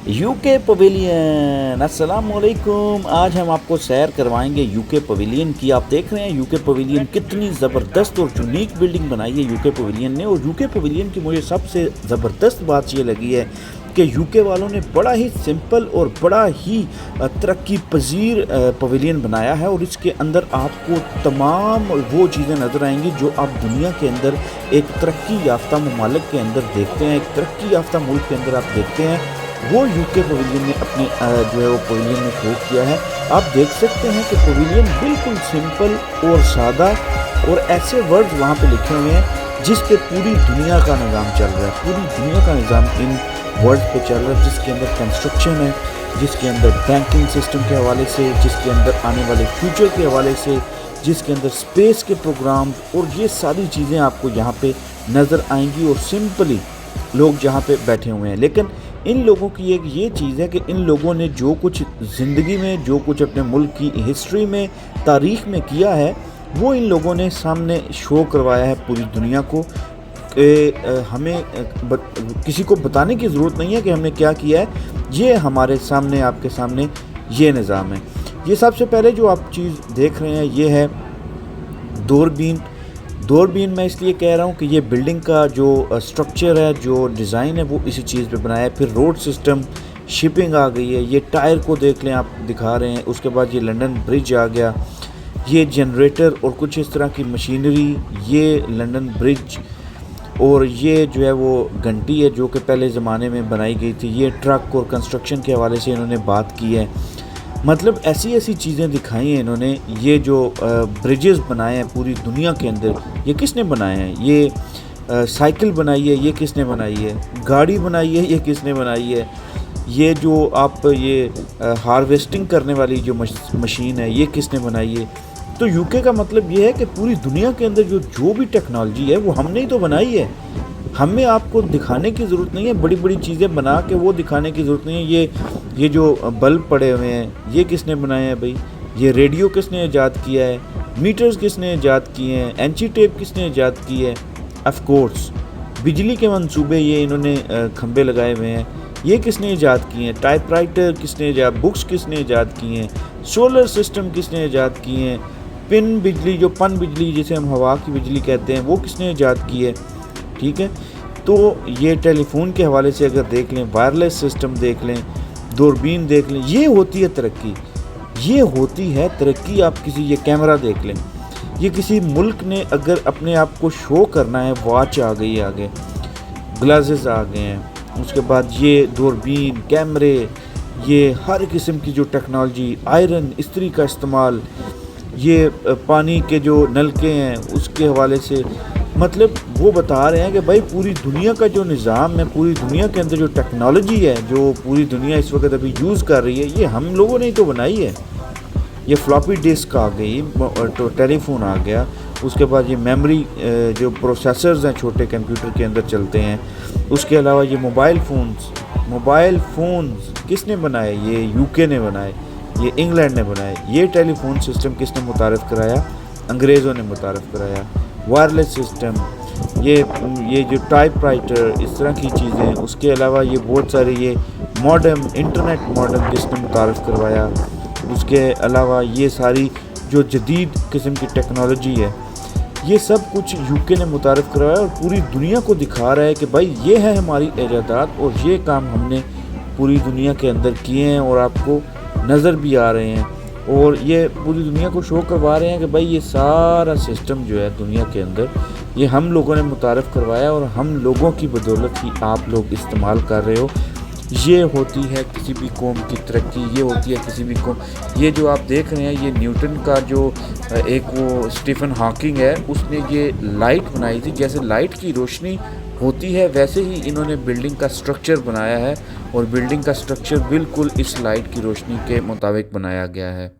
UK pavilion. अस्सलाम वालेकुम। आज हम आपको सैर करवाएंगे यूके पवेलियन की। आप देख रहे हैं यूके पवेलियन कितनी ज़बरदस्त और यूनिक बिल्डिंग बनाई है यूके पवेलियन ने। और यूके पवेलियन की मुझे सबसे ज़बरदस्त बात ये लगी है कि यूके वालों ने बड़ा ही सिंपल और बड़ा ही तरक्की पजीर पवेलियन बनाया है। और इसके अंदर आपको तमाम वो चीज़ें नज़र आएंगी जो आप दुनिया के अंदर एक तरक्की याफ्ता ममालिक के अंदर देखते हैं, एक तरक्की याफ्ता मुल्क के अंदर आप देखते हैं। वो यूके पवेलियन ने अपने जो है वो पवेलियन में शो किया है। आप देख सकते हैं कि पवेलियन बिल्कुल सिंपल और सादा, और ऐसे वर्ड्स वहाँ पे लिखे हुए हैं जिस पे पूरी दुनिया का निज़ाम चल रहा है। पूरी दुनिया का निज़ाम इन वर्ड्स पे चल रहा है, जिसके अंदर कंस्ट्रक्शन है, जिसके अंदर बैंकिंग सिस्टम के हवाले से, जिसके अंदर आने वाले फ्यूचर के हवाले से, जिसके अंदर स्पेस के प्रोग्राम, और ये सारी चीज़ें आपको यहाँ पे नज़र आएंगी। और सिंपली लोग जहाँ पे बैठे हुए हैं, लेकिन इन लोगों की एक ये चीज़ है कि इन लोगों ने जो कुछ ज़िंदगी में, जो कुछ अपने मुल्क की हिस्ट्री में, तारीख़ में किया है, वो इन लोगों ने सामने शो करवाया है पूरी दुनिया को। कि हमें किसी को बताने की ज़रूरत नहीं है कि हमने क्या किया है। ये हमारे सामने, आपके सामने ये निज़ाम है। ये सबसे पहले जो आप चीज़ देख रहे हैं ये है दूरबीन। दूरबीन मैं इसलिए कह रहा हूँ कि ये बिल्डिंग का जो स्ट्रक्चर है, जो डिज़ाइन है, वो इसी चीज़ पे बनाया है। फिर रोड सिस्टम, शिपिंग आ गई है। ये टायर को देख लें, आप दिखा रहे हैं। उसके बाद ये लंदन ब्रिज आ गया, ये जनरेटर और कुछ इस तरह की मशीनरी, ये लंदन ब्रिज, और ये जो है वो घंटी है जो कि पहले ज़माने में बनाई गई थी। ये ट्रक और कंस्ट्रक्शन के हवाले से इन्होंने बात की है। मतलब ऐसी ऐसी चीज़ें दिखाई हैं इन्होंने। ये जो ब्रिजेस बनाए हैं पूरी दुनिया के अंदर, ये किसने बनाए हैं? ये साइकिल बनाई है, ये किसने बनाई है? गाड़ी बनाई है, ये किसने बनाई है? ये जो आप ये हार्वेस्टिंग करने वाली जो मशीन है, ये किसने बनाई है? तो यूके का मतलब ये है कि पूरी दुनिया के अंदर जो भी टेक्नोलॉजी है वो हमने ही तो बनाई है। हमें आपको दिखाने की ज़रूरत नहीं है, बड़ी बड़ी चीज़ें बना के वो दिखाने की ज़रूरत नहीं है। ये जो बल्ब पड़े हुए हैं, ये किसने बनाए हैं भाई? ये रेडियो किसने ईजाद किया है? मीटर्स किसने ईजाद किए हैं? एंची टेप किसने ईजाद की है? ऑफ कोर्स बिजली के मंसूबे, ये इन्होंने खंबे लगाए हुए हैं, ये किसने ईजाद किए हैं? टाइपराइटर किसने ईजाद, बुक्स किसने ईजाद किए हैं? सोलर सिस्टम किसने ईजाद किए हैं? पिन बिजली, जो पन बिजली जिसे हम हवा की बिजली कहते हैं, वो किसने ईजाद की है? ठीक है। तो ये टेलीफोन के हवाले से अगर देख लें, वायरलेस सिस्टम देख लें, दूरबीन देख लें, ये होती है तरक्की। ये होती है तरक्की। आप किसी, ये कैमरा देख लें, ये किसी मुल्क ने अगर अपने आप को शो करना है, वॉच आ गई है आगे, ग्लासेस आ गए हैं, उसके बाद ये दूरबीन, कैमरे, ये हर किस्म की जो टेक्नोलॉजी, आयरन इस्त्री का इस्तेमाल, ये पानी के जो नलके हैं उसके हवाले से, मतलब वो बता रहे हैं कि भाई पूरी दुनिया का जो निज़ाम है, पूरी दुनिया के अंदर जो टेक्नोलॉजी है, जो पूरी दुनिया इस वक्त अभी यूज़ कर रही है, ये हम लोगों ने ही तो बनाई है। ये फ्लॉपी डिस्क आ गई, तो टेलीफोन आ गया, उसके बाद ये मेमोरी, जो प्रोसेसर्स हैं छोटे कंप्यूटर के अंदर चलते हैं, उसके अलावा ये मोबाइल फ़ोन्स किसने बनाए? ये यूके ने बनाए, ये इंग्लैंड ने बनाए। ये टेलीफोन सिस्टम किसने मुतारफ़ कराया? अंग्रेज़ों ने मुतारफ़ कराया। वायरलेस सिस्टम, ये जो टाइपराइटर, इस तरह की चीज़ें, उसके अलावा ये बहुत सारे ये मॉडेम, इंटरनेट मॉडेम किसने मुतारफ़ करवाया? उसके अलावा ये सारी जो जदीद किस्म की टेक्नोलॉजी है, ये सब कुछ यूके ने मुतारफ़ करवाया और पूरी दुनिया को दिखा रहा है कि भाई ये है हमारी इजादात, और ये काम हमने पूरी दुनिया के अंदर किए हैं और आपको नज़र भी आ रहे हैं। और ये पूरी दुनिया को शो करवा रहे हैं कि भाई ये सारा सिस्टम जो है दुनिया के अंदर, ये हम लोगों ने मुतारफ़ करवाया और हम लोगों की बदौलत ही आप लोग इस्तेमाल कर रहे हो। ये होती है किसी भी कौम की तरक्की, ये होती है किसी भी कौम। ये जो आप देख रहे हैं, ये न्यूटन का जो एक वो स्टीफन हॉकिंग है, उसने ये लाइट बनाई थी। जैसे लाइट की रोशनी होती है वैसे ही इन्होंने बिल्डिंग का स्ट्रक्चर बनाया है, और बिल्डिंग का स्ट्रक्चर बिल्कुल इस लाइट की रोशनी के मुताबिक बनाया गया है।